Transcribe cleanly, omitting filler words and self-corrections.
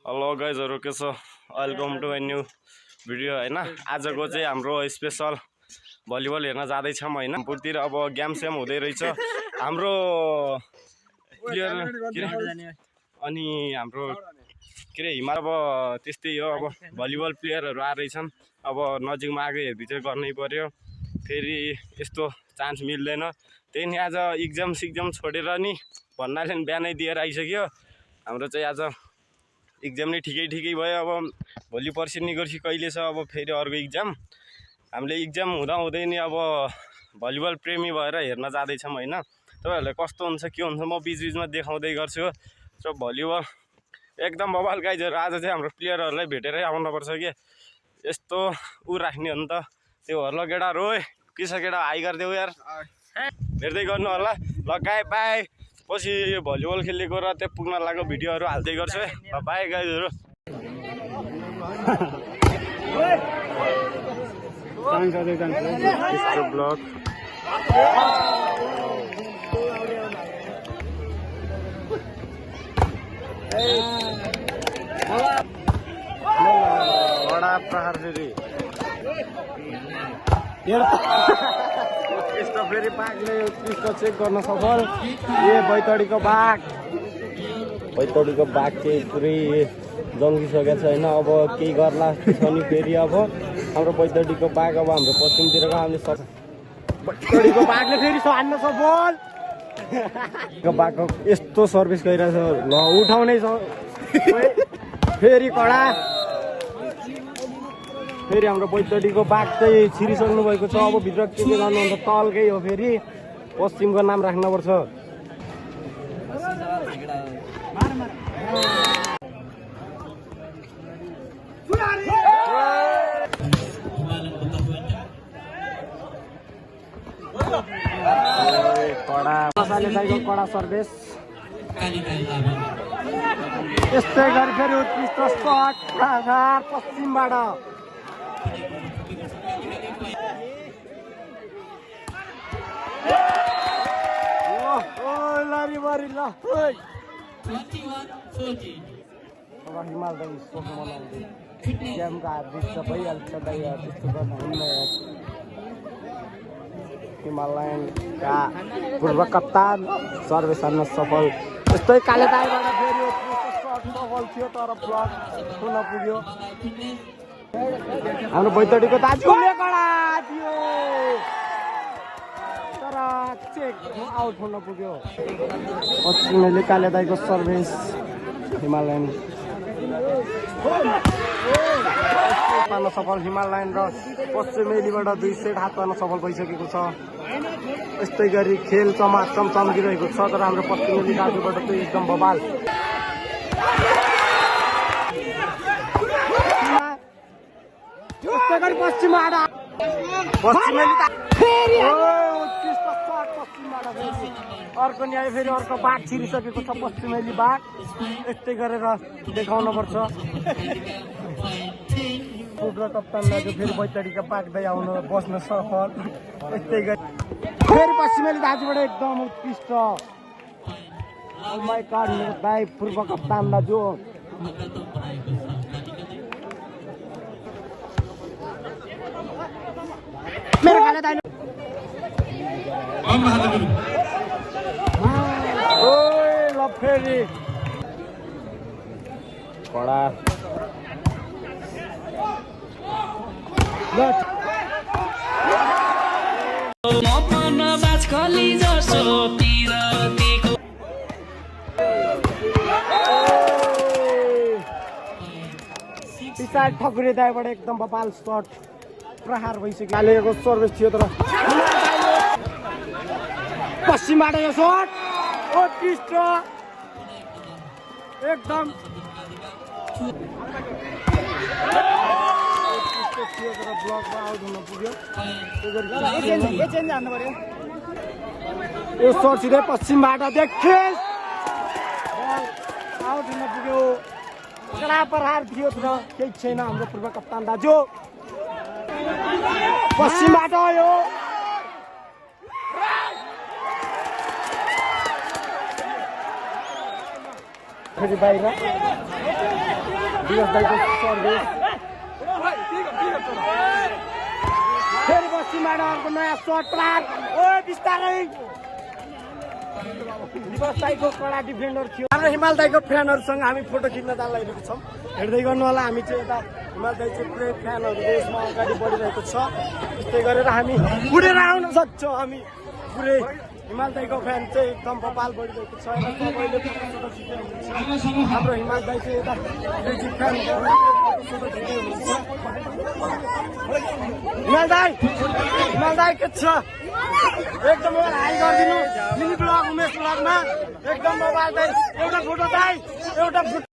Hello गाइजहरु के छ welcome to my new video हैन। आजको चाहिँ हाम्रो स्पेशल भलिबल हेर्न जाँदै छौं हैन। पुरतिर अब गेम सेम हुँदै रहेछ हाम्रो प्लेयर अनि हाम्रो के रे हिमाल अब त्यस्तै हो। अब भलिबल प्लेयरहरु आ रहेछन्। अब नजिकमा आगे हेर्दै चाहिँ गर्नै पर्यो, फेरि यस्तो चान्स मिल्दैन। त्यही नि आज एक्जाम छोडेर नि भन्नाले बिहानै दिएर आइसक्यो। हाम्रो चाहिँ आज एक्जाम नै ठिकै भयो। अब भोलि पर्सि निगर्सी कहिले छ अब फेरि अर्को एक्जाम। हामीले एक्जाम हुँदै नि अब भलिबल प्रेमी भएर हेर्न जाँदै छौं हैन। तपाईहरुलाई कस्तो हुन्छ के हुन्छ म बीचमा देखाउँदै गर्छु। र भलिबल एकदम बवाल गाइजहरु। आज चाहिँ हाम्रो प्लेयरहरुलाई भेटेरै आउनु पर्छ के, यस्तो उ राख्ने हो नि त। त्यो हर्ल केटाहरु ओइ के छ केटा, हाई गर्देऊ यार, हेर्दै गर्नु होला। ल गाई बाई, पछि भलिबल खेलेको र त्यो पुग्न लागेको भिडियोहरु हाल्दै गर्छु है। ल बाई गाइजहरु। ब्लग बडा प्रहार फेरि यस्तो फेरि बाघले कृष्ण चेक गर्न सफल। ए बैतडीको बाघ चाहिँ पुरै जङ्गिसकेको छ हैन। अब केही गर्ला छ नि फेरि अब हाम्रो बैतडीको बाघ अब हाम्रो पश्चिमतिरको हामीले बैतडीको बाघले फेरि हान्न सफल। बाघको यस्तो सर्भिस गरिरहेछ। ल उठाउनै छ फेरि कडा। फेरि हाम्रो बैतडीको बाघ चाहिँ छिरिसक्नु भएको छ। अब भित्र के गर्नुहुन्छ, तलकै हो फेरि पश्चिमको नाम राख्नुपर्छ। कडा सर्भिस। यस्तै गरी फेरि उत्कृष्ट शट पश्चिमबाट। अब हिमाल दाइ सोच्नु बनाउँदै गेमको हात त भइहाल्छ दाइ, त्यस्तो गर्नु हुन्न। हिमालयनका पूर्व कप्तान सर्भिस हान्न सफल। यस्तै काले दाइबाट फेरि सफल थियो तर ब्लक हुन पुग्यो। हाम्रो बैतडीको दाजुले कडा थियो तर चेक आउट हुन पुग्यो। पश्चिमेली काले दाइको सर्भिस हिमालयन पार्न सफल। हिमालयन र पश्चिमेलीबाट 2 सेट हात पार्न सफल भइसकेको छ। यस्तै गरी खेल चमाचम चम्किरहेको छ तर हाम्रो पश्चिमेली दाजुबाट चाहिँ एकदम बवाल। यस्तै गरी पश्चिमबाट पश्चिमेली फेरि उत्कृष्ट शट पश्चिमबाट। फेरि अर्को न्याय, फेरि अर्को बाघ छिरिसकेको छ पश्चिमेली बाघ। यस्तै गरेर देखाउनु पर्छ। पूर्व कप्तान दाजु फेरि बैतडीका बाघदै आउन बस्न सफल। यस्तै गरी फेरि पश्चिमेली दाजुबाट एकदम उत्कृष्ट। माइ गॉड मेरो दाइ पूर्व कप्तान दाजु। मेरो काले दाइ ओइ ल फेरि कडा। पिसाड ठकुरी दाइबाट एकदम बवाल शट प्रहार भइसक्यो। कालेको सर्भिस थियो तर पश्चिमबाट यो शट उत्कृष्ट एकदम थियो तर ब्लकमा आउट हुन पुग्यो। यो शट सिधै पश्चिमबाट देखे आउट हुन पुग्यो। कडा प्रहार थियो तर केही छैन। हाम्रो पूर्व कप्तान दाजु पश्चिमबाट यो फेरि बाहिर दिवस दाइको सर्भिस फेरि बस्तीबाट अर्को नयाँ सर्ट प्लान ओ बिस्तारै दिवस दाइको कडा डिफेन्डर थियो हाम्रो हिमाल दाइको फ्यानहरूसँग हामी फोटो खिच्न जान लागिरहेको छौँ हेर्दै गर्नु होला हामी चाहिँ यता हिमाल दाइ चाहिँ पुरै फ्यानहरू देशमा अगाडि बढिरहेको छ त्यस्तै गरेर हामी उडेर आउन सक्छौँ हामी पुरै हिमाल दाइको फ्यान चाहिँ एकदम बबाल बढिरहेको छ सबैले फोटो खिच्दै हुनुहुन्छ हाम्रो हिमाल दाइ चाहिँ यता फ्यान फोटो खिच्दै हुनुहुन्छ हिमाल दाइ के छ एकदम हाई गरिदिनु मिनी ब्लग उमेश ब्लगमा एकदम मोबाइल दाइ एउटा फोटो दाइ एउटा